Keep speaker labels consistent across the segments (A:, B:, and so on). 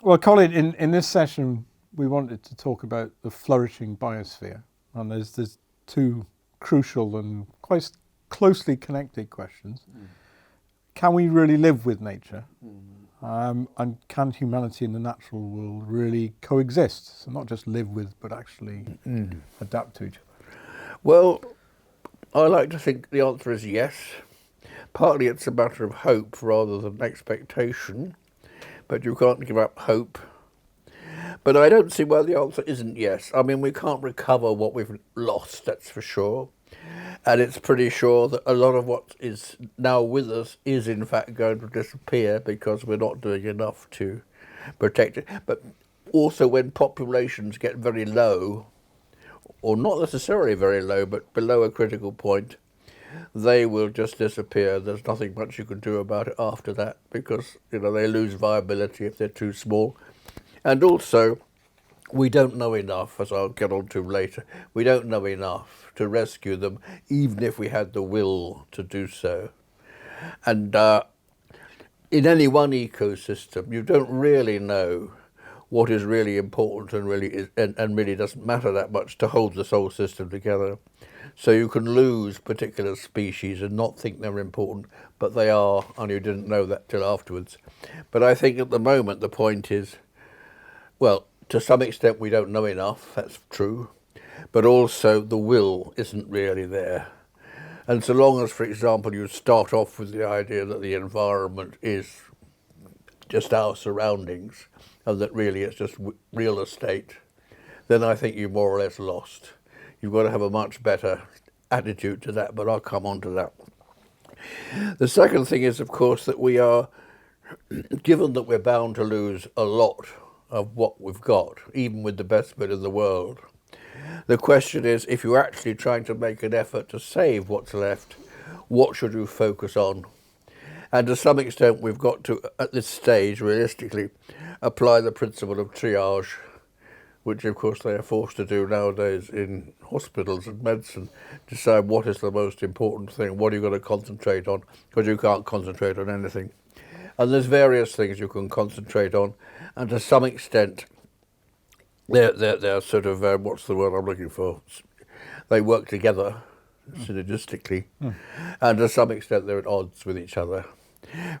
A: Well, Colin, in this session, we wanted to talk about the flourishing biosphere. And there's two crucial and quite closely connected questions. Can we really live with nature? And can humanity and the natural world really coexist? So not just live with, but actually adapt to each other.
B: Well, I like to think the answer is yes. Partly it's a matter of hope rather than expectation, but you can't give up hope. But I don't see why the answer isn't yes. I mean, we can't recover what we've lost, that's for sure. And it's pretty sure that a lot of what is now with us is in fact going to disappear because we're not doing enough to protect it. But also when populations get very low, or not necessarily very low, but below a critical point, they will just disappear. There's nothing much you can do about it after that because, they lose viability if they're too small. And also, we don't know enough, as I'll get on to later, we don't know enough to rescue them, even if we had the will to do so. And in any one ecosystem, you don't really know what is really important and really doesn't matter that much to hold this whole system together. So you can lose particular species and not think they're important, but they are, and you didn't know that till afterwards. But I think at the moment the point is, well, to some extent we don't know enough, that's true, but also the will isn't really there. And so long as, for example, you start off with the idea that the environment is just our surroundings and that really it's just real estate, then I think you're more or less lost. You've got to have a much better attitude to that, but I'll come on to that. The second thing is, of course, that we are, given that we're bound to lose a lot of what we've got, even with the best bit in the world, the question is, if you're actually trying to make an effort to save what's left, what should you focus on? And to some extent, we've got to, at this stage, realistically, apply the principle of triage, which of course they are forced to do nowadays in hospitals and medicine, decide what is the most important thing, what are you going to concentrate on, because you can't concentrate on anything. And there's various things you can concentrate on, and to some extent, they're sort of, what's the word I'm looking for? They work together synergistically, and to some extent they're at odds with each other.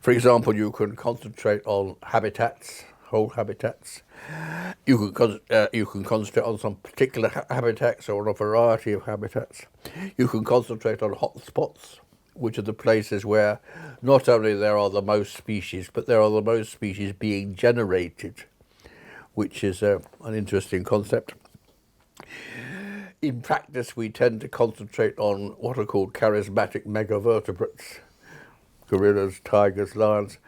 B: For example, you can concentrate on habitats, whole habitats. You can concentrate on some particular habitats or on a variety of habitats. You can concentrate on hotspots, which are the places where not only there are the most species, but there are the most species being generated, which is an interesting concept. In practice, we tend to concentrate on what are called charismatic megavertebrates, gorillas, tigers, lions.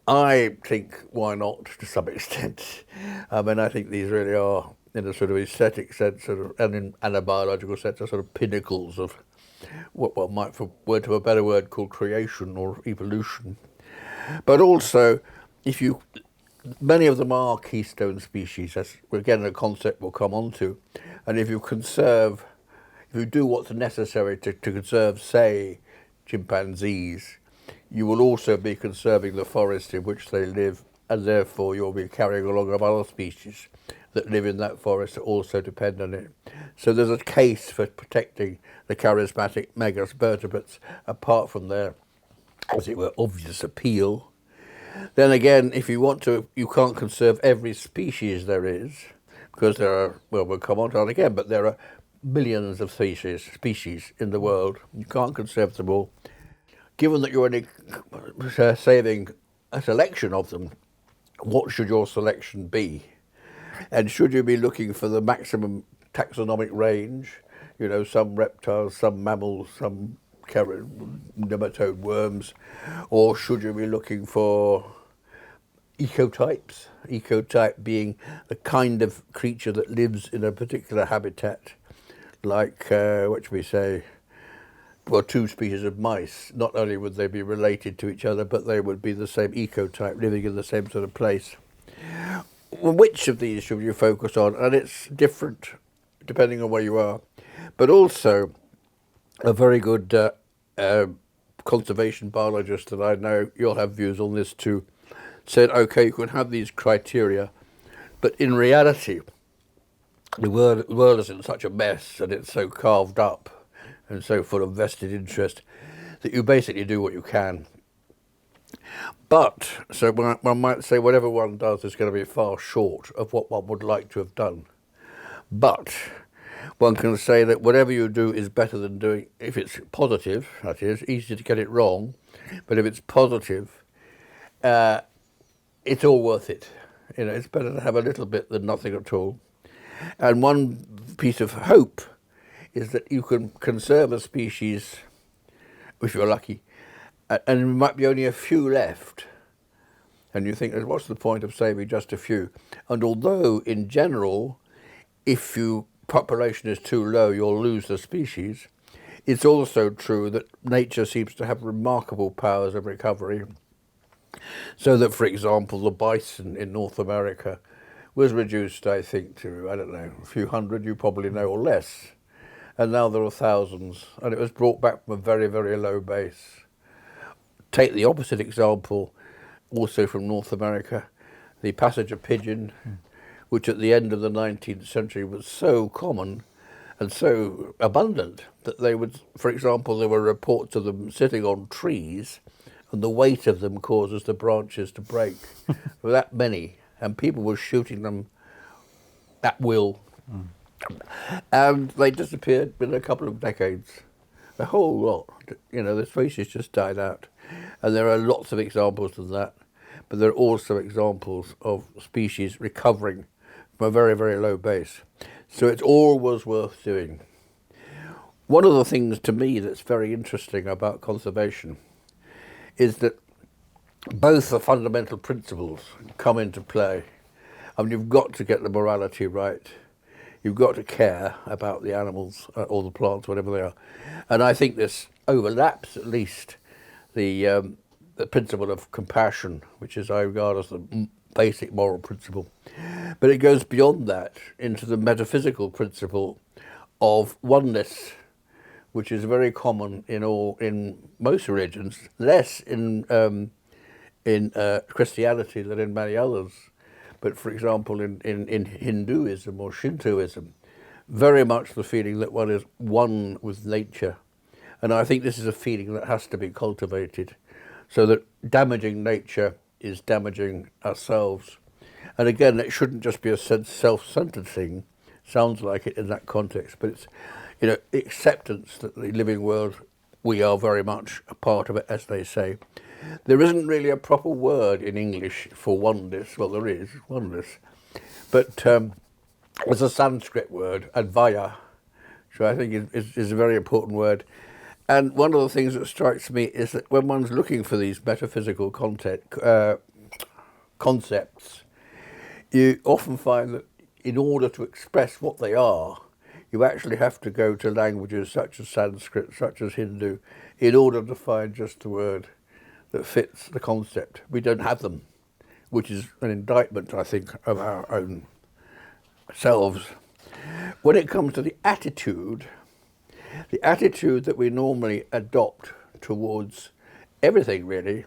B: I think, why not, to some extent? I mean, I think these really are, in a sort of aesthetic sense, and in a biological sense, are sort of pinnacles of what one might, for want of a better word, call creation or evolution. But also, many of them are keystone species. That's, again, a concept we'll come on to. And if you do what's necessary to conserve, say, chimpanzees, you will also be conserving the forest in which they live, and therefore you'll be carrying along of other species that live in that forest that also depend on it. So there's a case for protecting the charismatic megavertebrates apart from their, as it were, obvious appeal. Then again, if you want to, you can't conserve every species there is, because there are, well, we'll come on to that again, but there are millions of species in the world. You can't conserve them all. Given that you're only saving a selection of them, what should your selection be? And should you be looking for the maximum taxonomic range, some reptiles, some mammals, some nematode worms, or should you be looking for ecotypes? Ecotype being the kind of creature that lives in a particular habitat, like, what should we say, well, two species of mice. Not only would they be related to each other, but they would be the same ecotype, living in the same sort of place. Well, which of these should you focus on? And it's different depending on where you are. But also, a very good conservation biologist that I know, you'll have views on this too, said, okay, you can have these criteria, but in reality, the world is in such a mess and it's so carved up and so full of vested interest that you basically do what you can. But, so one might say whatever one does is going to be far short of what one would like to have done. But one can say that whatever you do is better than doing, if it's positive, that is, easy to get it wrong, but if it's positive, it's all worth it. You know, it's better to have a little bit than nothing at all. And one piece of hope is that you can conserve a species, if you're lucky, and there might be only a few left. And you think, what's the point of saving just a few? And although, in general, if your population is too low, you'll lose the species, it's also true that nature seems to have remarkable powers of recovery. So that, for example, the bison in North America was reduced, I think, to, I don't know, a few hundred, you probably know, or less. And now there are thousands, and it was brought back from a very, very low base. Take the opposite example, also from North America, the passenger pigeon, which at the end of the 19th century was so common and so abundant that they would, for example, there were reports of them sitting on trees and the weight of them causes the branches to break. There were that many, and people were shooting them at will. And they disappeared within a couple of decades. A whole lot. You know, the species just died out. And there are lots of examples of that. But there are also examples of species recovering from a very, very low base. So it's always worth doing. One of the things to me that's very interesting about conservation is that both the fundamental principles come into play. I mean, you've got to get the morality right. You've got to care about the animals or the plants, whatever they are. And I think this overlaps at least the principle of compassion, which is I regard as the basic moral principle. But it goes beyond that into the metaphysical principle of oneness, which is very common in most religions, less in Christianity than in many others. But for example, in Hinduism or Shintoism, very much the feeling that one is one with nature. And I think this is a feeling that has to be cultivated, so that damaging nature is damaging ourselves. And again, it shouldn't just be a self-centered thing. Sounds like it in that context, but it's, you know, acceptance that the living world, we are very much a part of it, as they say. There isn't really a proper word in English for oneness. Well, there is oneness, but there's a Sanskrit word, advaya, which I think is a very important word. And one of the things that strikes me is that when one's looking for these metaphysical concepts, you often find that in order to express what they are, you actually have to go to languages such as Sanskrit, such as Hindu, in order to find just the word that fits the concept. We don't have them, which is an indictment, I think, of our own selves. When it comes to the attitude that we normally adopt towards everything, really,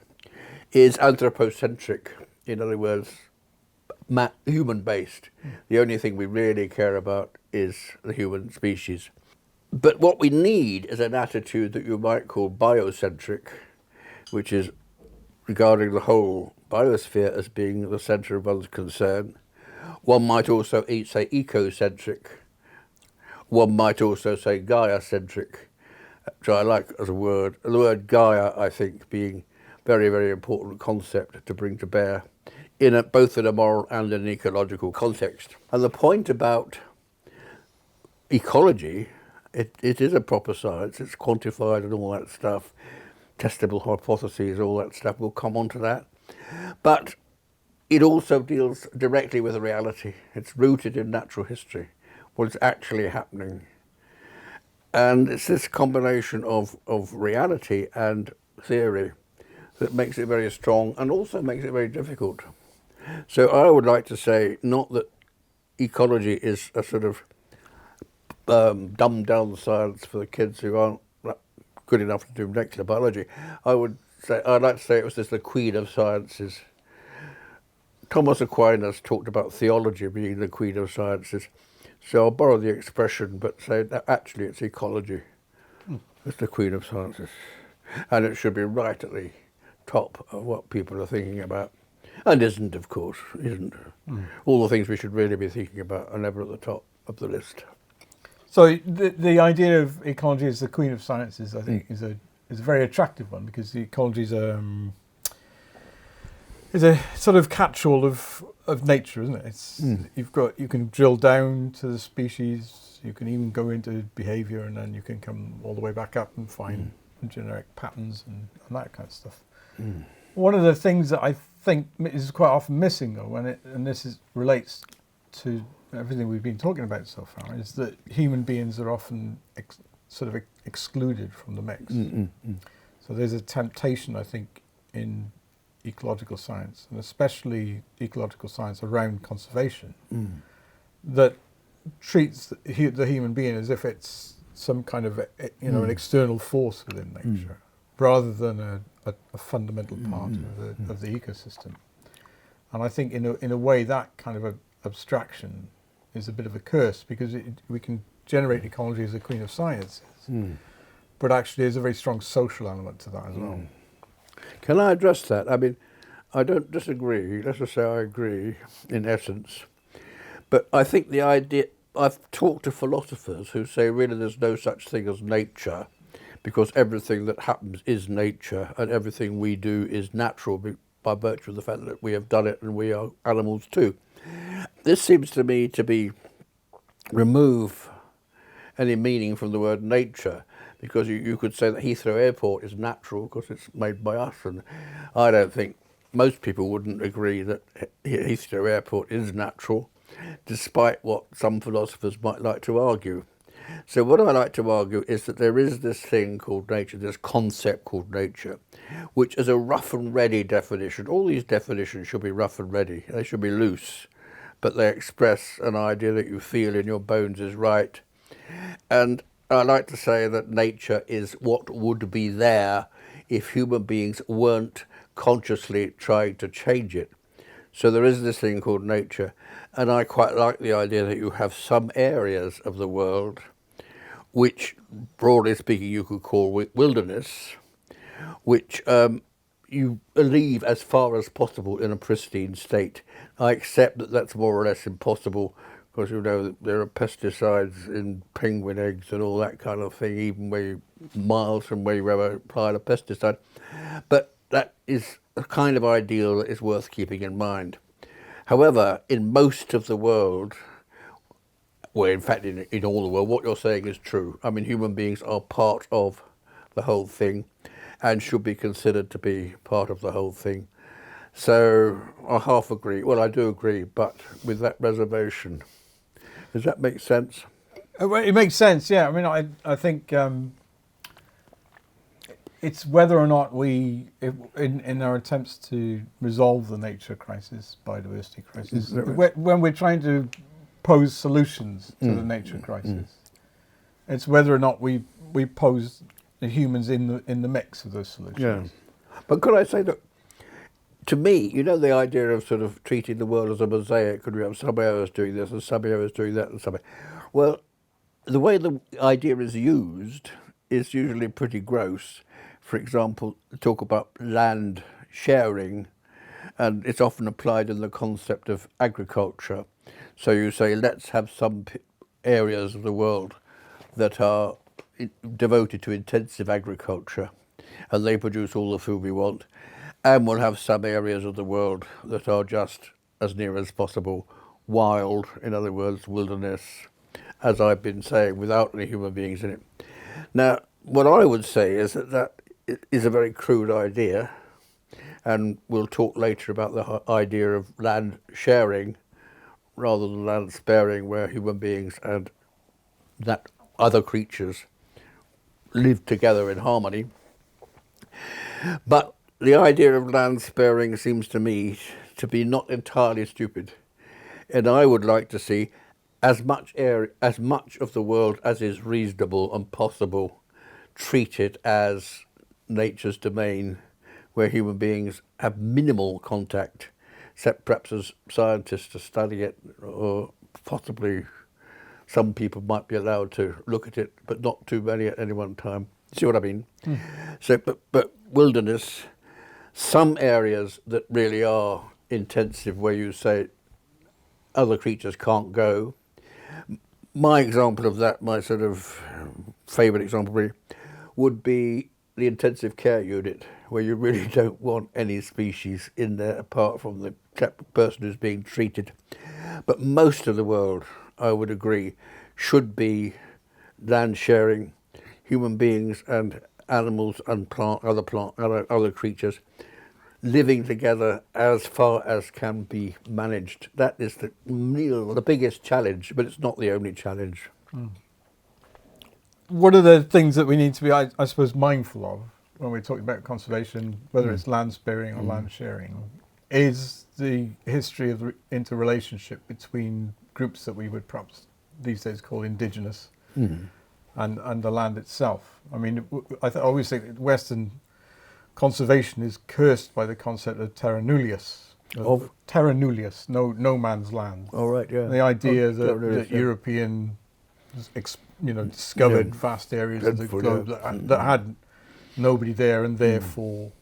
B: is anthropocentric. In other words, human-based. The only thing we really care about is the human species. But what we need is an attitude that you might call biocentric, which is regarding the whole biosphere as being the centre of one's concern. One might also say ecocentric. One might also say Gaia-centric, which I like as a word. The word Gaia, I think, being a very, very important concept to bring to bear, both in a moral and an ecological context. And the point about ecology, it is a proper science, it's quantified and all that stuff, testable hypotheses, all that stuff, we'll come on to that. But it also deals directly with reality. It's rooted in natural history, what's actually happening. And it's this combination of reality and theory that makes it very strong and also makes it very difficult. So I would like to say, not that ecology is a sort of dumbed down science for the kids who aren't good enough to do molecular biology. I'd like to say it was just the queen of sciences. Thomas Aquinas talked about theology being the queen of sciences. So I'll borrow the expression, but say that actually it's ecology. It's the queen of sciences. And it should be right at the top of what people are thinking about. And isn't, of course, isn't. All the things we should really be thinking about are never at the top of the list.
A: So the idea of ecology as the queen of sciences, I think, is a very attractive one, because the ecology is a sort of catch-all of nature, isn't it? It's you can drill down to the species, you can even go into behaviour, and then you can come all the way back up and find generic patterns and that kind of stuff. One of the things that I think is quite often missing, though, relates to everything we've been talking about so far, is that human beings are often excluded from the mix. So there's a temptation, I think, in ecological science, and especially ecological science around conservation, that treats the human being as if it's some kind of an external force within nature, rather than a fundamental part of the ecosystem. And I think in a way that kind of abstraction is a bit of a curse, because we can generate ecology as a queen of sciences, but actually there's a very strong social element to that as well.
B: Can I address that? I mean, I don't disagree. Let's just say I agree in essence. But I think the idea, I've talked to philosophers who say really there's no such thing as nature, because everything that happens is nature, and everything we do is natural by virtue of the fact that we have done it, and we are animals too. This seems to me to be remove any meaning from the word nature, because you could say that Heathrow Airport is natural because it's made by us, and I don't think most people wouldn't agree that Heathrow Airport is natural, despite what some philosophers might like to argue. So what I like to argue is that there is this thing called nature, this concept called nature, which is a rough and ready definition. All these definitions should be rough and ready. They should be loose, but they express an idea that you feel in your bones is right. And I like to say that nature is what would be there if human beings weren't consciously trying to change it. So there is this thing called nature, and I quite like the idea that you have some areas of the world which, broadly speaking, you could call wilderness, which you leave as far as possible in a pristine state. I accept that that's more or less impossible, because you know that there are pesticides in penguin eggs and all that kind of thing, even miles from where you ever applied a pesticide. But that is a kind of ideal that is worth keeping in mind. However, in most of the world, well, in fact, in all the world, what you're saying is true. I mean, human beings are part of the whole thing and should be considered to be part of the whole thing. So I half agree. Well, I do agree, but with that reservation. Does that make sense?
A: It makes sense, yeah. I mean, I think it's whether or not in our attempts to resolve the nature crisis, biodiversity crisis, when we're trying to pose solutions to the nature crisis, it's whether or not we pose the humans in the mix of those solutions.
B: Yeah. But could I say that, to me, you know, the idea of sort of treating the world as a mosaic, could we have some areas doing this and some areas doing that and some. Well, the way the idea is used is usually pretty gross. For example, talk about land sharing, and it's often applied in the concept of agriculture. So you say, let's have some areas of the world that are devoted to intensive agriculture, and they produce all the food we want. And we'll have some areas of the world that are just, as near as possible, wild, in other words, wilderness, as I've been saying, without any human beings in it. Now, what I would say is that is a very crude idea, and we'll talk later about the idea of land sharing rather than land sparing, where human beings and that other creatures live together in harmony. But the idea of land sparing seems to me to be not entirely stupid, and I would like to see as much of the world as is reasonable and possible treated as nature's domain, where human beings have minimal contact, except perhaps as scientists to study it, or possibly some people might be allowed to look at it, but not too many at any one time. See what I mean? So, but wilderness, some areas that really are intensive, where you say other creatures can't go. My example of that, my sort of favourite example really, would be the intensive care unit, where you really don't want any species in there apart from the person who's being treated. But most of the world, I would agree, should be land sharing, human beings and animals and other creatures living together as far as can be managed. That is the biggest challenge, but it's not the only challenge.
A: What are the things that we need to be, I suppose, mindful of when we're talking about conservation, whether it's land sparing or land sharing, is the history of the interrelationship between groups that we would perhaps these days call indigenous and the land itself. I mean, I always think that Western conservation is cursed by the concept of terra nullius. Terra nullius, no man's land.
B: Oh, right, yeah.
A: The idea that European discovered vast areas of the globe that had nobody there, and therefore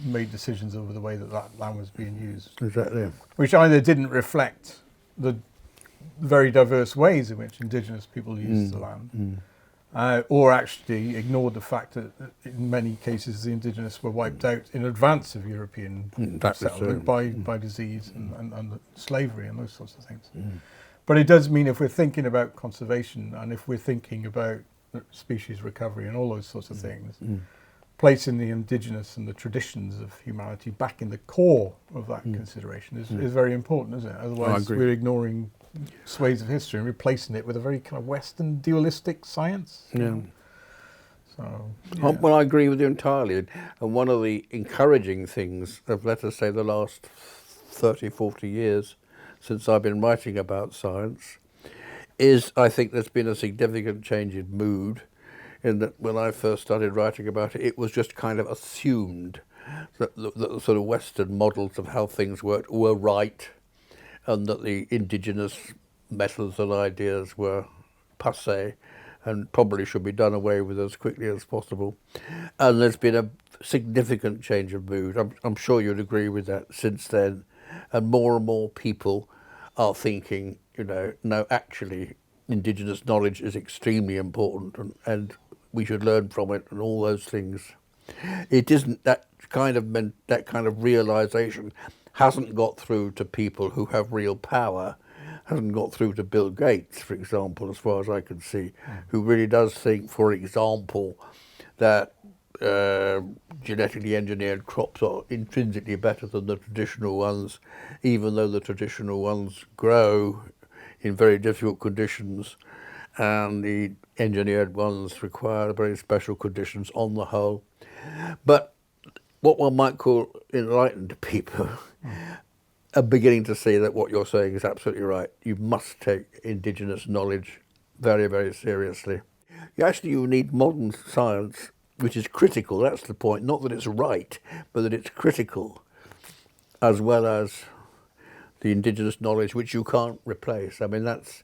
A: made decisions over the way that land was being used.
B: Exactly.
A: Which either didn't reflect the very diverse ways in which indigenous people used the land, or actually ignored the fact that in many cases the indigenous were wiped out in advance of European settlement by disease and slavery and those sorts of things. But it does mean, if we're thinking about conservation and if we're thinking about species recovery and all those sorts of things, placing the indigenous and the traditions of humanity back in the core of that consideration is very important, isn't it? Otherwise we're ignoring swathes of history and replacing it with a very kind of Western dualistic science.
B: Yeah.
A: So,
B: Well, I agree with you entirely. And one of the encouraging things of, let us say, the last 30, 40 years since I've been writing about science is, I think there's been a significant change in mood, in that when I first started writing about it, it was just kind of assumed that the sort of Western models of how things worked were right, and that the indigenous methods and ideas were passé and probably should be done away with as quickly as possible. And there's been a significant change of mood. I'm sure you'd agree with that since then. And more people are thinking, no, actually, indigenous knowledge is extremely important and we should learn from it and all those things. It isn't that kind of realization hasn't got through to people who have real power, hasn't got through to Bill Gates, for example, as far as I can see, who really does think, for example, that genetically engineered crops are intrinsically better than the traditional ones, even though the traditional ones grow in very difficult conditions, and the engineered ones require very special conditions on the whole. But what one might call enlightened people are beginning to see that what you're saying is absolutely right. You must take indigenous knowledge very, very seriously. You need modern science, which is critical, that's the point. Not that it's right, but that it's critical, as well as the indigenous knowledge, which you can't replace. I mean, that's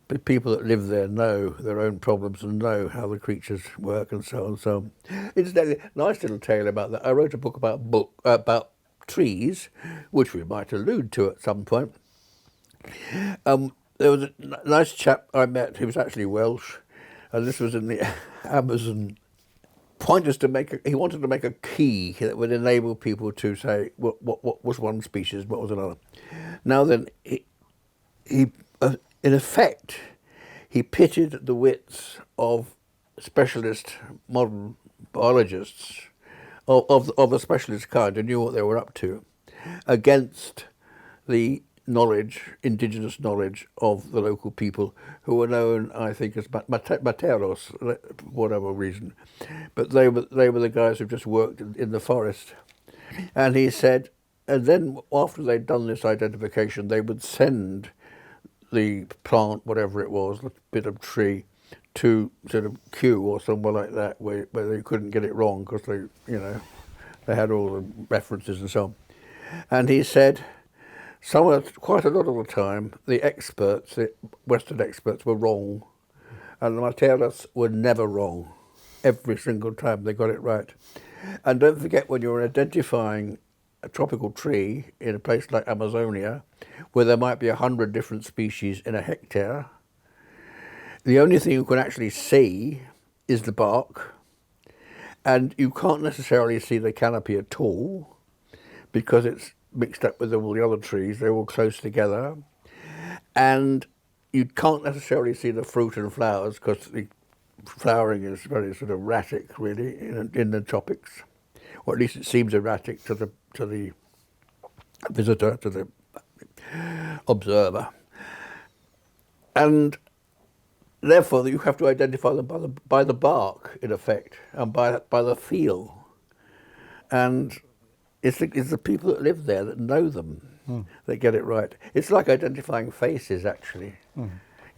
B: the people that live there know their own problems and know how the creatures work and so on. So, incidentally, nice little tale about that. I wrote a book about trees, which we might allude to at some point. There was a nice chap I met who was actually Welsh, and this was in the Amazon. He wanted to make a key that would enable people to say what was one species, what was another. Now then, he in effect, he pitted the wits of specialist modern biologists of a specialist kind who knew what they were up to, against the indigenous knowledge of the local people, who were known, I think, as materos, for whatever reason. But they were the guys who just worked in the forest. And he said, and then after they'd done this identification, they would send the plant, whatever it was, a bit of tree, to sort of Kew or somewhere like that, where they couldn't get it wrong because they had all the references and so on. And he said, quite a lot of the time, the experts, the Western experts, were wrong, and the materialists were never wrong. Every single time they got it right. And don't forget, when you're identifying a tropical tree in a place like Amazonia, where there might be 100 different species in a hectare, the only thing you can actually see is the bark, and you can't necessarily see the canopy at all because it's mixed up with all the other trees. They're all close together, and you can't necessarily see the fruit and flowers because the flowering is very sort of erratic, really, in the tropics, or at least it seems erratic to the visitor, to the observer, and therefore you have to identify them by the bark, in effect, and by the feel, and it's the people that live there that know them that get it right. It's like identifying faces, actually.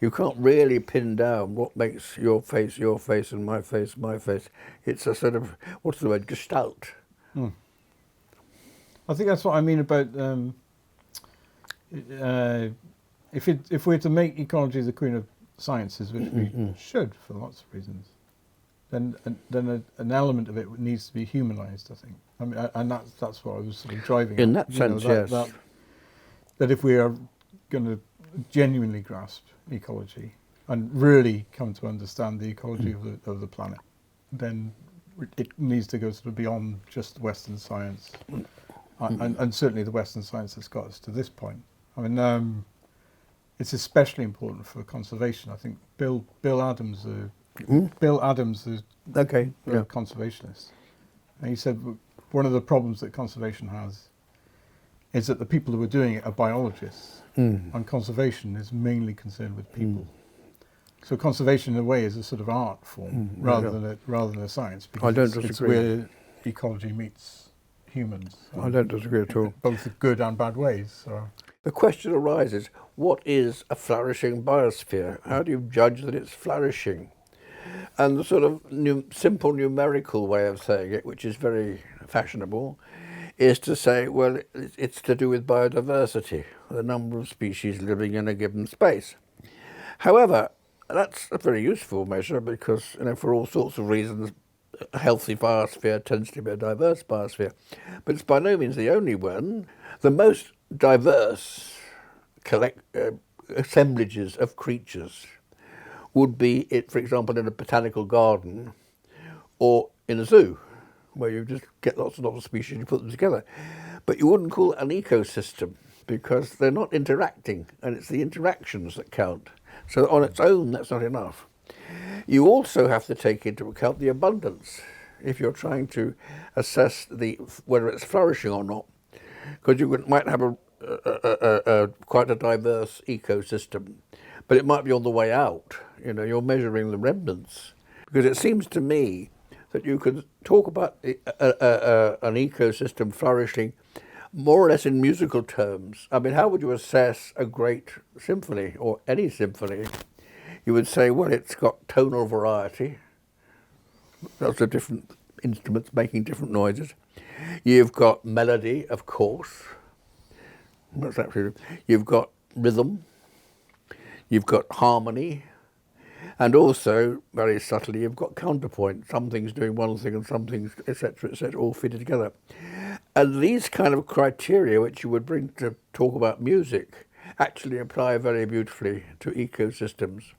B: You can't really pin down what makes your face, and my face, my face. It's a sort of, what's the word, gestalt.
A: I think that's what I mean about if we're to make ecology the queen of sciences, which we should for lots of reasons, then an element of it needs to be humanised, I think. I mean, and that's what I was sort of driving
B: In
A: at.
B: that sense, yes.
A: That if we are going to genuinely grasp ecology and really come to understand the ecology of the planet, then it needs to go sort of beyond just Western science, and certainly the Western science that's got us to this point. I mean, it's especially important for conservation. I think Bill Adams, the conservationist, and he said one of the problems that conservation has is that the people who are doing it are biologists, and conservation is mainly concerned with people. So conservation, in a way, is a sort of art form rather than a science. Because
B: I don't disagree.
A: It's where ecology meets humans.
B: I don't disagree at all.
A: Both the good and bad ways. So.
B: The question arises, what is a flourishing biosphere? How do you judge that it's flourishing? And the sort of simple numerical way of saying it, which is very fashionable, is to say, well, it's to do with biodiversity, the number of species living in a given space. However, that's a very useful measure because, for all sorts of reasons, a healthy biosphere tends to be a diverse biosphere. But it's by no means the only one. The most diverse assemblages of creatures would be, for example, in a botanical garden or in a zoo, where you just get lots and lots of species and you put them together. But you wouldn't call it an ecosystem because they're not interacting, and it's the interactions that count. So on its own, that's not enough. You also have to take into account the abundance if you're trying to assess whether it's flourishing or not, because you might have quite a diverse ecosystem, but it might be on the way out. You're measuring the remnants, because it seems to me that you could talk about an ecosystem flourishing more or less in musical terms. I mean, how would you assess a great symphony or any symphony? You would say, well, it's got tonal variety. Lots of different instruments making different noises. You've got melody, of course. That's actually. You've got rhythm. You've got harmony. And also, very subtly, you've got counterpoint. Some things doing one thing and some things, etc., all fitted together. And these kind of criteria, which you would bring to talk about music, actually apply very beautifully to ecosystems.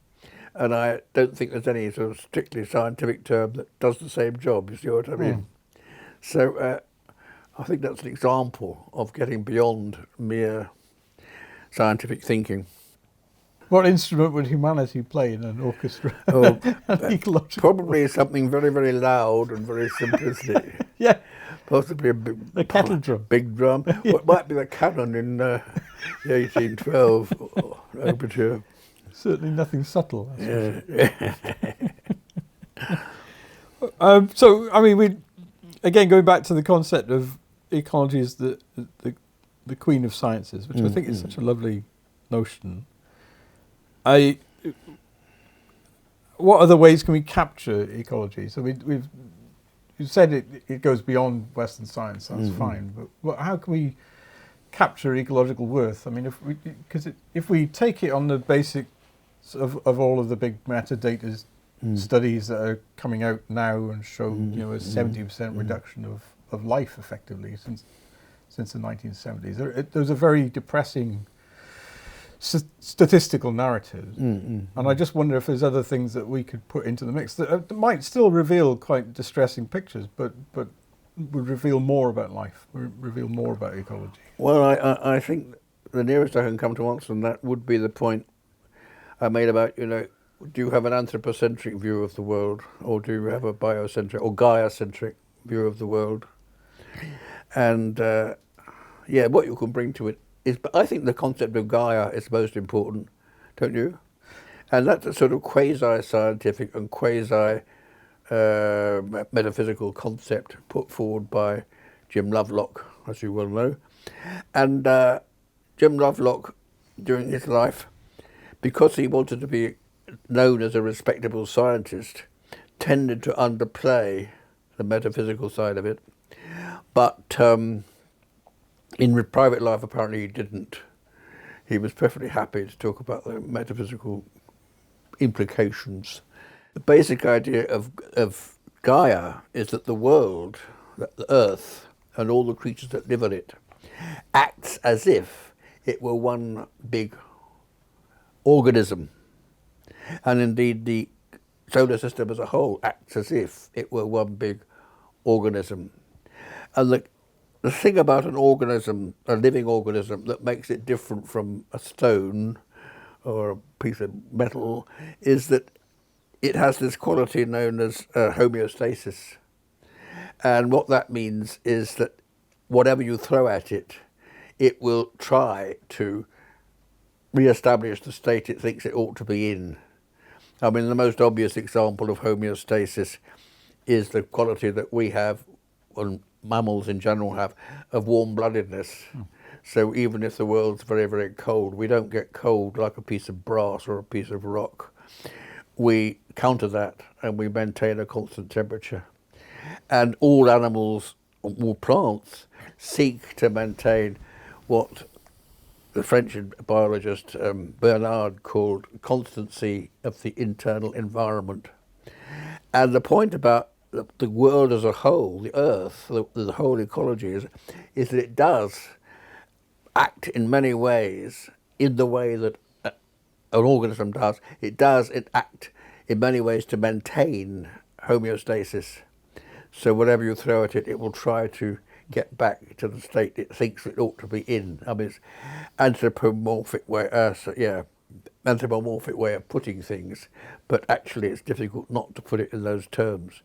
B: And I don't think there's any sort of strictly scientific term that does the same job, you see what I mean? So I think that's an example of getting beyond mere scientific thinking.
A: What instrument would humanity play in an orchestra?
B: Oh, probably something very, very loud and very simplistic.
A: Yeah.
B: Possibly a
A: kettle drum.
B: Big drum. Yeah. Well, it might be the canon in the 1812 overture.
A: Certainly nothing subtle.
B: Yeah.
A: So, I mean, again, going back to the concept of ecology as the queen of sciences, which I think is such a lovely notion. What other ways can we capture ecology? So you said it goes beyond Western science. That's fine, but how can we capture ecological worth. I mean, if we take it on the basics of all of the big metadata studies that are coming out now and show a 70% reduction of life effectively since the 1970s, there's a very depressing statistical narrative, and I just wonder if there's other things that we could put into the mix that might still reveal quite distressing pictures, but would reveal more about life, reveal more about ecology.
B: Well, I think the nearest I can come to answering that would be the point I made about, do you have an anthropocentric view of the world, or do you have a biocentric or Gaia-centric view of the world? And what you can bring to it is, but I think the concept of Gaia is most important, don't you? And that's a sort of quasi-scientific and quasi-metaphysical concept put forward by Jim Lovelock, as you well know. And Jim Lovelock, during his life, because he wanted to be known as a respectable scientist, tended to underplay the metaphysical side of it. But in private life, apparently he didn't. He was perfectly happy to talk about the metaphysical implications. The basic idea of Gaia is that the world, that the Earth, and all the creatures that live on it, acts as if it were one big organism. And indeed, the solar system as a whole acts as if it were one big organism. And the thing about an organism, a living organism, that makes it different from a stone or a piece of metal is that it has this quality known as homeostasis. And what that means is that whatever you throw at it, it will try to re-establish the state it thinks it ought to be in. I mean, the most obvious example of homeostasis is the quality that we have, and mammals in general have, of warm-bloodedness. So even if the world's very, very cold, we don't get cold like a piece of brass or a piece of rock. We counter that and we maintain a constant temperature. And all animals, all plants, seek to maintain what the French biologist Bernard called constancy of the internal environment. And the point about the world as a whole, the Earth, the whole ecology, is that it does act in many ways in the way that an organism does. It does act in many ways to maintain homeostasis. So whatever you throw at it, it will try to get back to the state it thinks it ought to be in. I mean, it's anthropomorphic way of putting things, but actually it's difficult not to put it in those terms.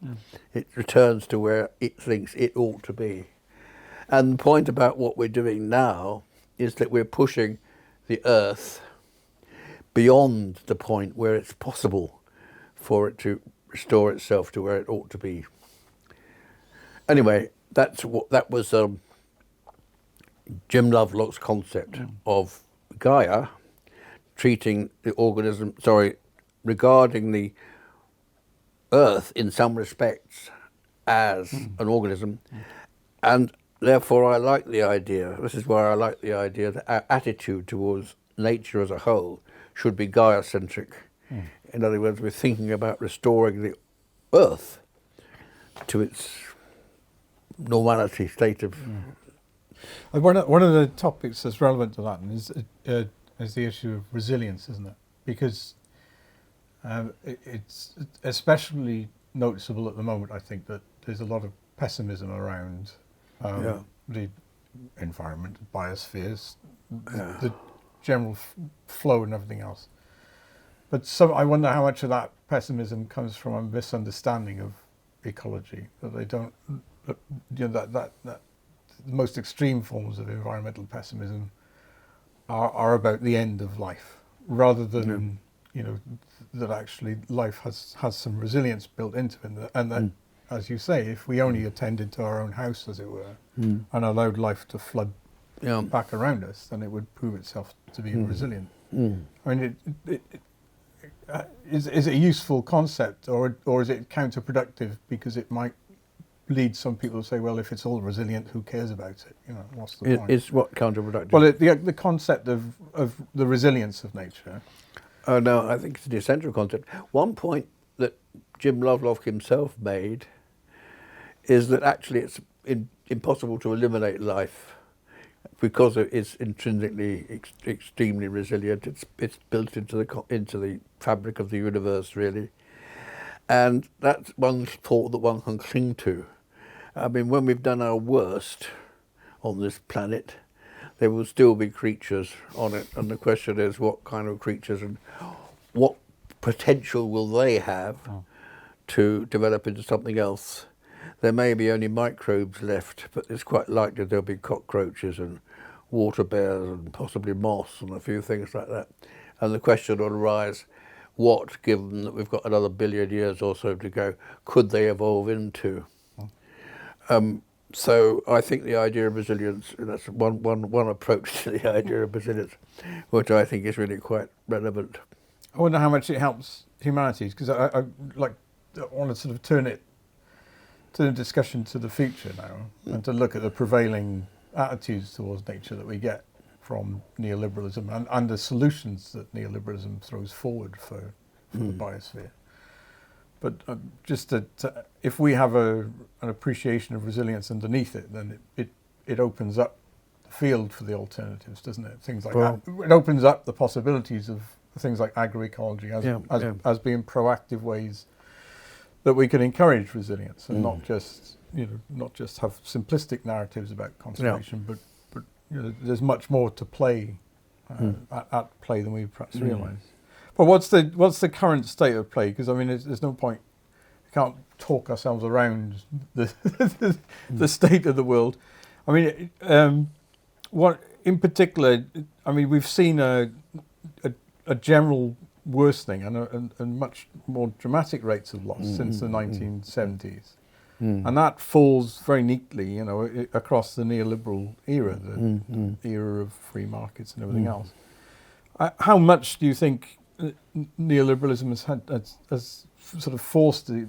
B: It returns to where it thinks it ought to be. And the point about what we're doing now is that we're pushing the Earth beyond the point where it's possible for it to restore itself to where it ought to be. Anyway, that was Jim Lovelock's concept of Gaia, treating the organism, regarding the Earth in some respects as an organism, and therefore I like the idea, this is where I like the idea that our attitude towards nature as a whole should be Gaia-centric. In other words, we're thinking about restoring the Earth to its normality state of...
A: One of the topics that's relevant to that is the issue of resilience, isn't it? Because it's especially noticeable at the moment, I think, that there's a lot of pessimism around the environment, biospheres, the general flow and everything else. But I wonder how much of that pessimism comes from a misunderstanding of ecology, that they don't, that the most extreme forms of environmental pessimism are about the end of life, rather than that actually life has some resilience built into it, and that, as you say, if we only attended to our own house, as it were, and allowed life to flood back around us, then it would prove itself to be resilient. I mean, is it a useful concept, or is it counterproductive because it might leads some people to say, well, if it's all resilient, who cares about it? You know, what's the point?
B: It's what counterproductive?
A: Well, the concept of the resilience of nature.
B: Oh no, I think it's an essential concept. One point that Jim Lovelock himself made is that actually it's impossible to eliminate life because it's intrinsically extremely resilient. It's built into the fabric of the universe, really, and that's one thought that one can cling to. I mean, when we've done our worst on this planet, there will still be creatures on it, and the question is what kind of creatures and what potential will they have to develop into something else. There may be only microbes left, but it's quite likely there'll be cockroaches and water bears and possibly moths and a few things like that. And the question will arise, what, given that we've got another billion years or so to go, could they evolve into? So I think the idea of resilience, that's one approach to the idea of resilience, which I think is really quite relevant.
A: I wonder how much it helps humanities, because I want to sort of turn the discussion to the future now, and to look at the prevailing attitudes towards nature that we get from neoliberalism and the solutions that neoliberalism throws forward for the biosphere. But just that if we have an appreciation of resilience underneath it, then it opens up the field for the alternatives, doesn't it? Things like that. It opens up the possibilities of things like agroecology as being proactive ways that we can encourage resilience and not just have simplistic narratives about conservation, but there's much more to play at play than we perhaps realise. But what's the current state of play? Because I mean, there's no point. We can't talk ourselves around the state of the world. I mean, what in particular? I mean, we've seen a general worsening and much more dramatic rates of loss since the 1970s, and that falls very neatly, across the neoliberal era, the era of free markets and everything else. How much do you think neoliberalism has sort of forced the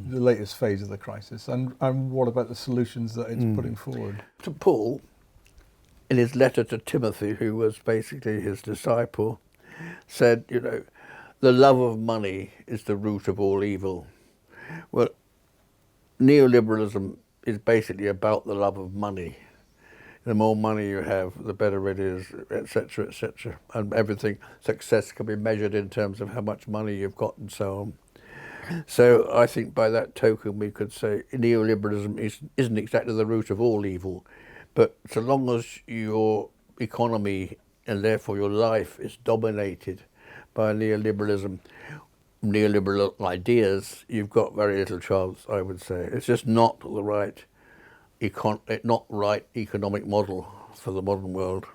A: latest phase of the crisis, and what about the solutions that it's putting forward?
B: To Paul, in his letter to Timothy, who was basically his disciple, said, the love of money is the root of all evil. Well, neoliberalism is basically about the love of money. The more money you have, the better it is, etc., etc. And everything, success can be measured in terms of how much money you've got and so on. So I think by that token we could say neoliberalism isn't exactly the root of all evil, but so long as your economy and therefore your life is dominated by neoliberalism, neoliberal ideas, you've got very little chance, I would say. It's just not the right economic model for the modern world.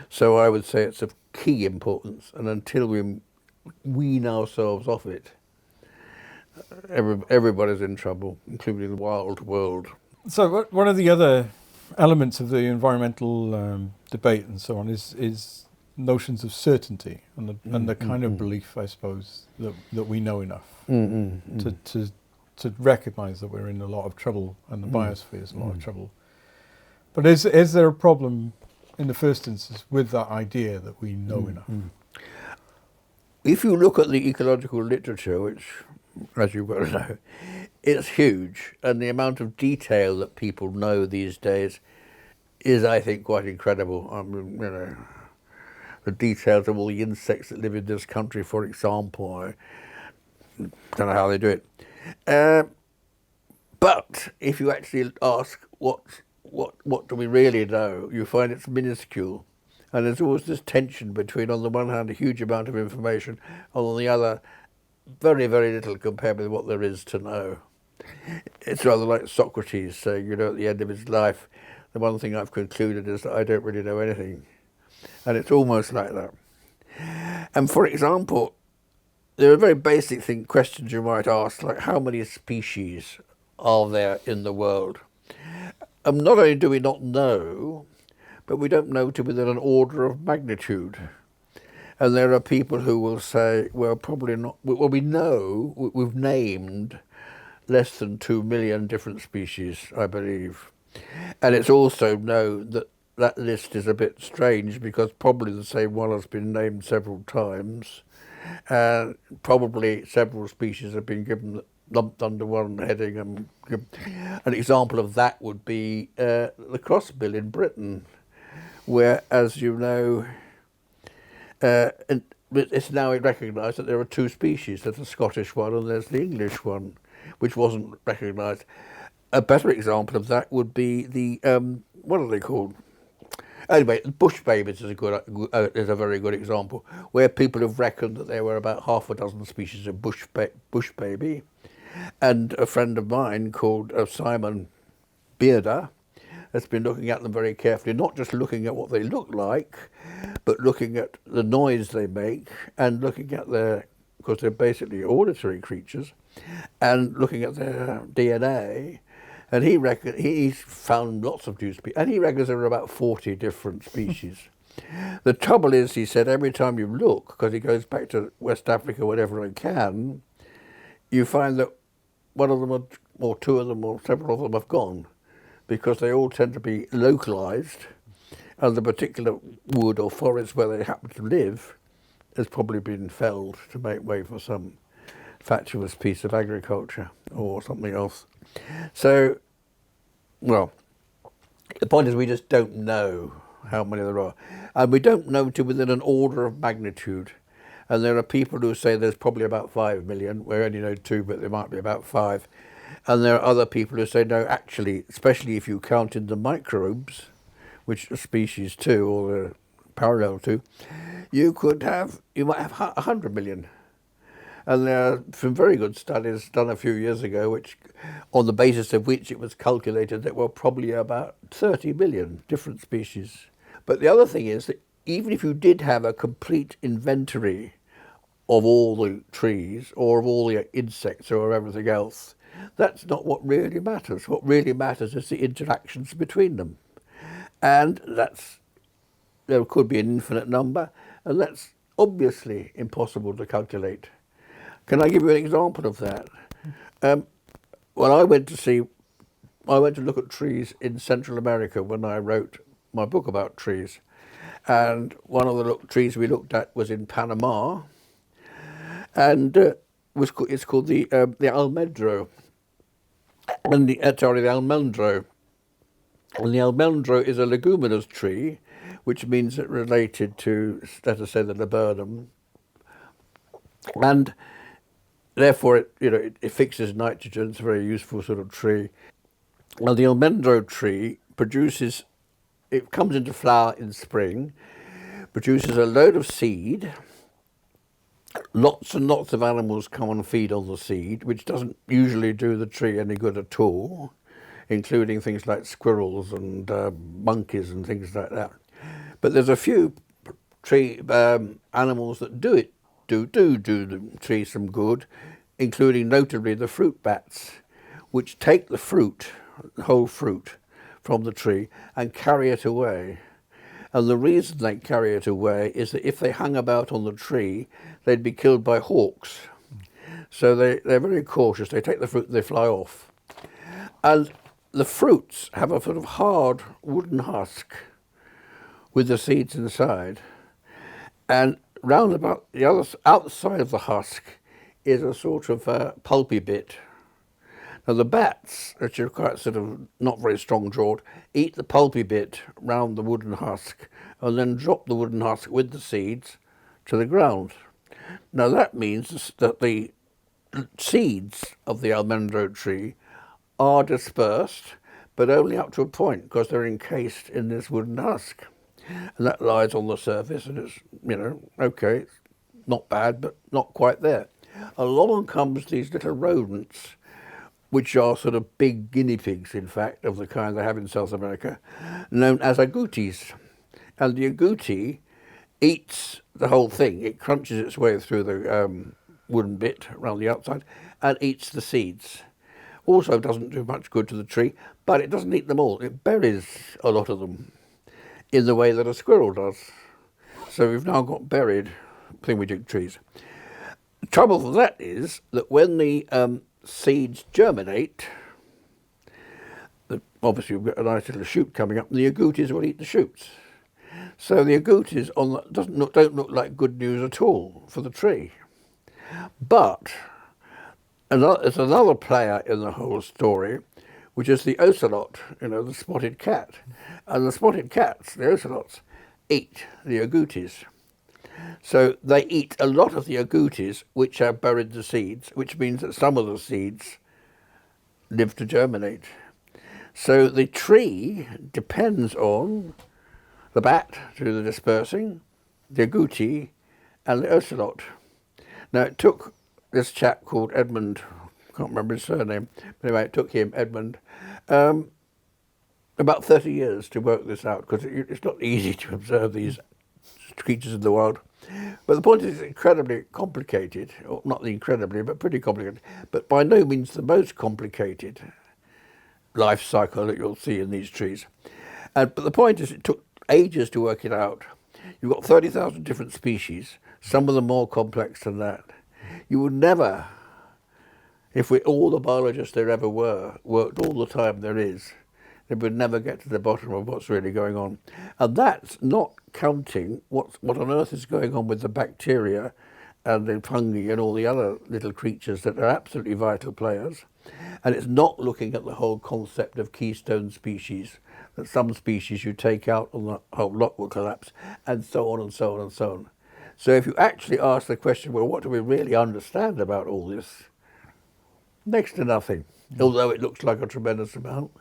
B: So I would say it's of key importance, and until we wean ourselves off it, everybody's in trouble, including the wild world.
A: So one of the other elements of the environmental debate and so on is notions of certainty and the kind of belief, I suppose, that we know enough to recognise that we're in a lot of trouble and the biosphere is in a lot of trouble. But is there a problem in the first instance with that idea that we know enough?
B: If you look at the ecological literature, which, as you well know, it's huge, and the amount of detail that people know these days is, I think, quite incredible. I mean, the details of all the insects that live in this country, for example, I don't know how they do it. But if you actually ask what do we really know, you find it's minuscule. And there's always this tension between, on the one hand, a huge amount of information, and on the other, very, very little compared with what there is to know. It's rather like Socrates saying, at the end of his life, the one thing I've concluded is that I don't really know anything. And it's almost like that. And for example, there are very basic questions you might ask, like how many species are there in the world? Not only do we not know, but we don't know to within an order of magnitude. And there are people who will say, well, probably not. Well, we know, we've named less than 2 million different species, I believe. And it's also known that that list is a bit strange because probably the same one has been named several times. And probably several species have been given lumped under one heading. And an example of that would be the crossbill in Britain, where, as you know, it's now recognised that there are two species. There's the Scottish one and there's the English one, which wasn't recognised. A better example of that would be the, what are they called? Anyway, bush babies is a very good example, where people have reckoned that there were about half a dozen species of bush baby. And a friend of mine called Simon Bearder has been looking at them very carefully, not just looking at what they look like, but looking at the noise they make and looking at their, because they're basically auditory creatures, and looking at their DNA. And he's found lots of new species, and he reckons there are about 40 different species. The trouble is, he said, every time you look, because he goes back to West Africa whenever he can, you find that one of them, or two of them, or several of them have gone, because they all tend to be localised, and the particular wood or forest where they happen to live has probably been felled to make way for some fatuous piece of agriculture or something else. So, well, the point is we just don't know how many there are. And we don't know to within an order of magnitude. And there are people who say there's probably about 5 million. We only know 2, but there might be about 5. And there are other people who say, no, actually, especially if you count in the microbes, which are species 2 or they're parallel to, you might have 100 million. And there are some very good studies done a few years ago, which, on the basis of which it was calculated that were probably about 30 million different species. But the other thing is that even if you did have a complete inventory of all the trees or of all the insects or everything else, that's not what really matters. What really matters is the interactions between them. And there could be an infinite number, and that's obviously impossible to calculate. Can I give you an example of that? When I went to look at trees in Central America when I wrote my book about trees. And one of the trees we looked at was in Panama, and it's called the almendro. And the almendro. And the almendro is a leguminous tree, which means it's related to, let us say, the laburnum. And therefore, it fixes nitrogen. It's a very useful sort of tree. Well, the almendro tree it comes into flower in spring, produces a load of seed. Lots and lots of animals come and feed on the seed, which doesn't usually do the tree any good at all, including things like squirrels and monkeys and things like that. But there's a few tree animals that do the tree some good, including notably the fruit bats, which take the whole fruit from the tree and carry it away. And the reason they carry it away is that if they hung about on the tree, they'd be killed by hawks. So they're very cautious. They take the fruit and they fly off. And the fruits have a sort of hard wooden husk with the seeds inside. And round about the other outside of the husk is a sort of pulpy bit. Now the bats, which are quite sort of not very strong-jawed, eat the pulpy bit round the wooden husk and then drop the wooden husk with the seeds to the ground. Now that means that the seeds of the almendro tree are dispersed, but only up to a point because they're encased in this wooden husk. And that lies on the surface and it's, okay, it's not bad, but not quite there. Along comes these little rodents, which are sort of big guinea pigs, in fact, of the kind they have in South America, known as agoutis. And the agouti eats the whole thing. It crunches its way through the wooden bit around the outside and eats the seeds. Also doesn't do much good to the tree, but it doesn't eat them all. It buries a lot of them in the way that a squirrel does. So we've now got buried thingamajig trees. The trouble for that is that when the seeds germinate, obviously we've got a nice little shoot coming up, and the agoutis will eat the shoots. So the agoutis don't look like good news at all for the tree. But there's another player in the whole story, which is the ocelot, the spotted cat. And the spotted cats, the ocelots, eat the agoutis. So they eat a lot of the agoutis which have buried the seeds, which means that some of the seeds live to germinate. So the tree depends on the bat to do the dispersing, the agouti, and the ocelot. Now it took this chap called Edmund, I can't remember his surname, but anyway, it took him, Edmund, about 30 years to work this out, because it's not easy to observe these creatures in the wild. But the point is it's incredibly complicated, or not incredibly, but pretty complicated, but by no means the most complicated life cycle that you'll see in these trees. But the point is it took ages to work it out. You've got 30,000 different species, some of them more complex than that. You would never, if all the biologists there ever were, worked all the time there is, they would never get to the bottom of what's really going on. And that's not counting what on earth is going on with the bacteria and the fungi and all the other little creatures that are absolutely vital players. And it's not looking at the whole concept of keystone species, that some species you take out and the whole lot will collapse, and so on and so on and so on. So if you actually ask the question, well, what do we really understand about all this? Next to nothing, although it looks like a tremendous amount.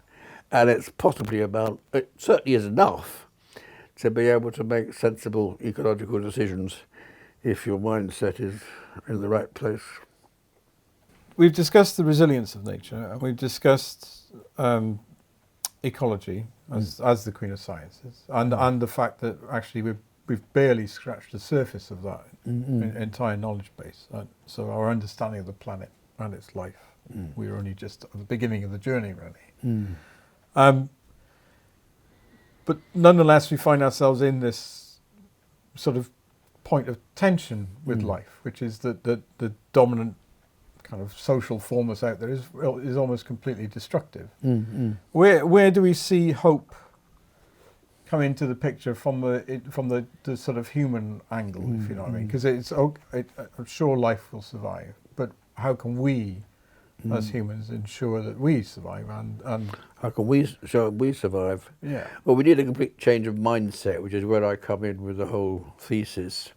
B: And it's possibly about, it certainly is enough to be able to make sensible ecological decisions if your mindset is in the right place.
A: We've discussed the resilience of nature, and we've discussed ecology as the queen of sciences, and the fact that actually we've barely scratched the surface of that entire knowledge base. So our understanding of the planet and its life, we're only just at the beginning of the journey, really. But nonetheless, we find ourselves in this sort of point of tension with life, which is that the dominant kind of social form that's out there is almost completely destructive. Where do we see hope come into the picture from the sort of human angle, if you know what I mean? Because I'm sure life will survive, but how can we, as humans, ensure that we survive and
B: how can we survive?
A: Yeah.
B: Well, we need a complete change of mindset, which is where I come in with the whole thesis.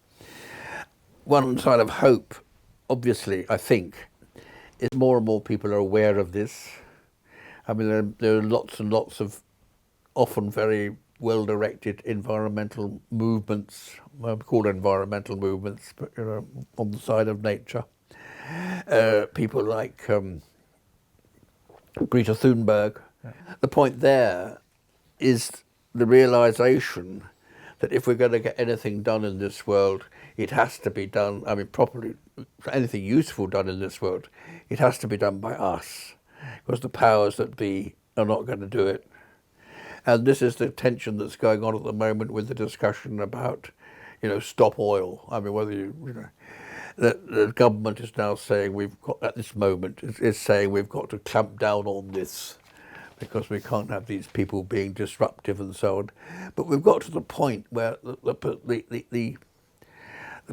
B: One side of hope, obviously, I think, is more and more people are aware of this. I mean, there are lots and lots of often very well-directed environmental movements, called environmental movements, but on the side of nature. People like Greta Thunberg. Yeah. The point there is the realization that if we're going to get anything done in this world, it has to be done, I mean, properly, anything useful done in this world, it has to be done by us, because the powers that be are not going to do it. And this is the tension that's going on at the moment with the discussion about, stop oil. I mean, whether the government is now saying at this moment, is saying we've got to clamp down on this because we can't have these people being disruptive and so on. But we've got to the point where the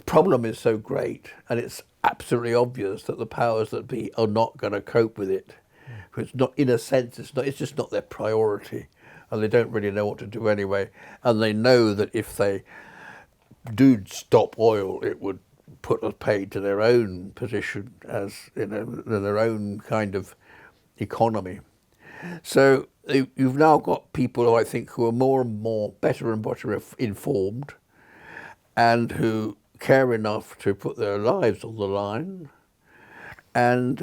B: problem is so great, and it's absolutely obvious that the powers that be are not going to cope with it. It's not, in a sense, it's just not their priority, and they don't really know what to do anyway. And they know that if they do stop oil, it would put a paid to their own position as their own kind of economy. So you've now got people who I think who are more and more better and better informed, and who care enough to put their lives on the line, and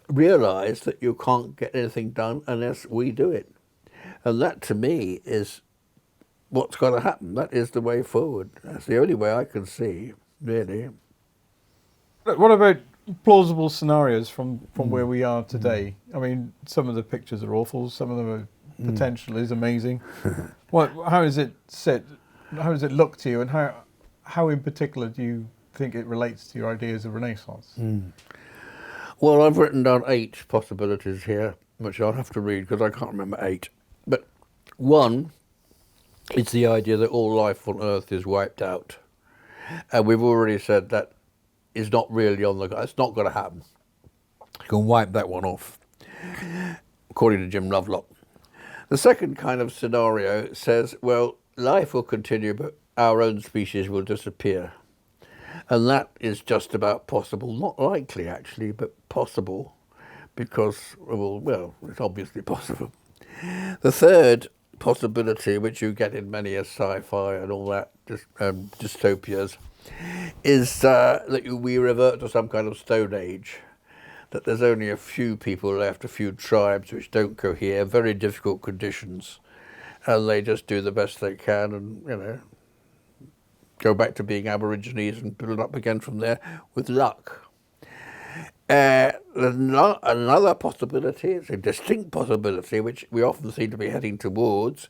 B: realise that you can't get anything done unless we do it. And that, to me, is what's going to happen. That is the way forward. That's the only way I can see, really.
A: What about plausible scenarios from where we are today? I mean, some of the pictures are awful. Some of them are potential is amazing. How does it sit? How does it look to you? And how in particular do you think it relates to your ideas of Renaissance?
B: Well, I've written down 8 possibilities here, which I'll have to read because I can't remember 8. But one is the idea that all life on Earth is wiped out. And we've already said that is not really on the... It's not going to happen. You can wipe that one off, according to Jim Lovelock. The second kind of scenario says, well, life will continue, but our own species will disappear. And that is just about possible. Not likely, actually, but possible, because, well, it's obviously possible. The third possibility, which you get in many a sci-fi and all that, dystopias, is that we revert to some kind of Stone Age, that there's only a few people left, a few tribes which don't cohere, very difficult conditions, and they just do the best they can and, go back to being Aborigines and build up again from there with luck. Another possibility, it's a distinct possibility, which we often seem to be heading towards,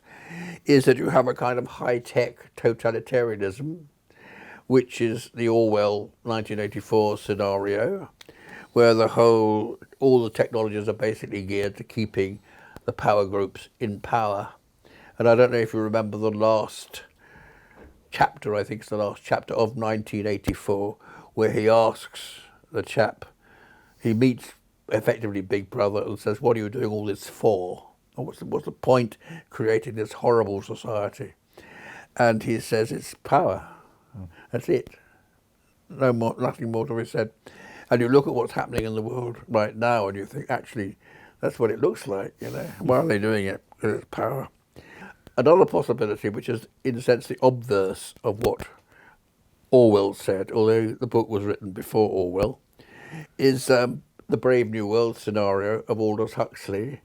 B: is that you have a kind of high-tech totalitarianism, which is the Orwell 1984 scenario, where all the technologies are basically geared to keeping the power groups in power. And I don't know if you remember the last chapter, I think it's the last chapter of 1984, where he asks the chap, he meets effectively Big Brother and says, what are you doing all this for? Or what's the point creating this horrible society? And he says, it's power. That's it. No more, nothing more to be said. And you look at what's happening in the world right now and you think, actually, that's what it looks like, Why are they doing it? Because it's power. Another possibility, which is in a sense the obverse of what Orwell said, although the book was written before Orwell, is the Brave New World scenario of Aldous Huxley,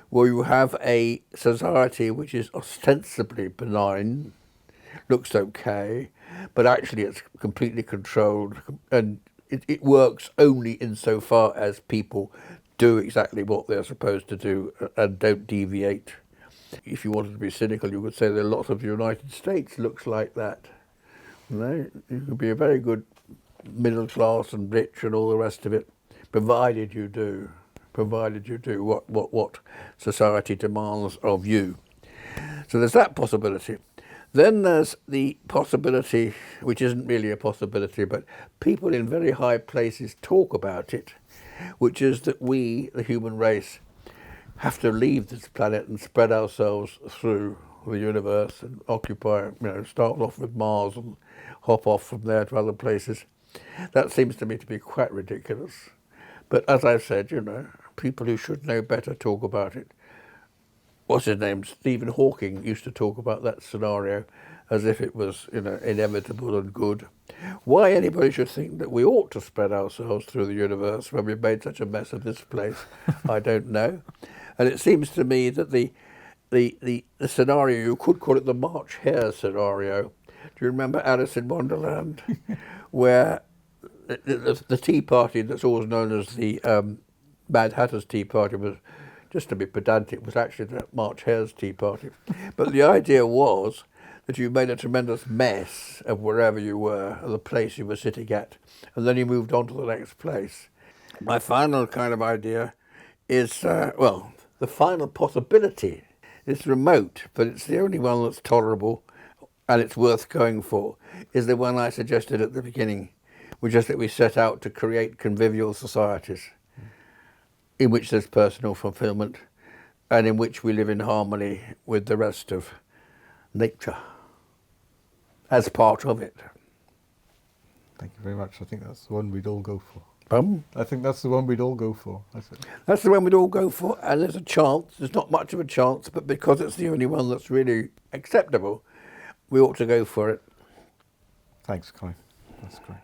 B: where you have a society which is ostensibly benign, looks okay, but actually it's completely controlled, and it works only insofar as people do exactly what they're supposed to do and don't deviate. If you wanted to be cynical, you could say that lots of the United States looks like that. You could be a very good middle class and rich and all the rest of it, provided you do what society demands of you. So there's that possibility. Then there's the possibility, which isn't really a possibility, but people in very high places talk about it, which is that we, the human race, have to leave this planet and spread ourselves through the universe and occupy, start off with Mars and hop off from there to other places. That seems to me to be quite ridiculous. But as I've said, people who should know better talk about it. What's his name? Stephen Hawking used to talk about that scenario as if it was, inevitable and good. Why anybody should think that we ought to spread ourselves through the universe when we've made such a mess of this place, I don't know. And it seems to me that the scenario, you could call it the March Hare scenario. Do you remember Alice in Wonderland, where the Tea Party that's always known as the Mad Hatter's Tea Party was, just to be pedantic, was actually the March Hare's Tea Party. But the idea was that you made a tremendous mess of wherever you were, or the place you were sitting at, and then you moved on to the next place. My final kind of idea is, the final possibility is remote, but it's the only one that's tolerable and it's worth going for, is the one I suggested at the beginning, which is that we set out to create convivial societies in which there's personal fulfillment and in which we live in harmony with the rest of nature as part of it.
A: Thank you very much. I think that's the one we'd all go for.
B: I
A: think that's the one we'd all go for.
B: That's the one we'd all go for, and there's a chance, there's not much of a chance, but because it's the only one that's really acceptable, we ought to go for it.
A: Thanks, Colin. That's great.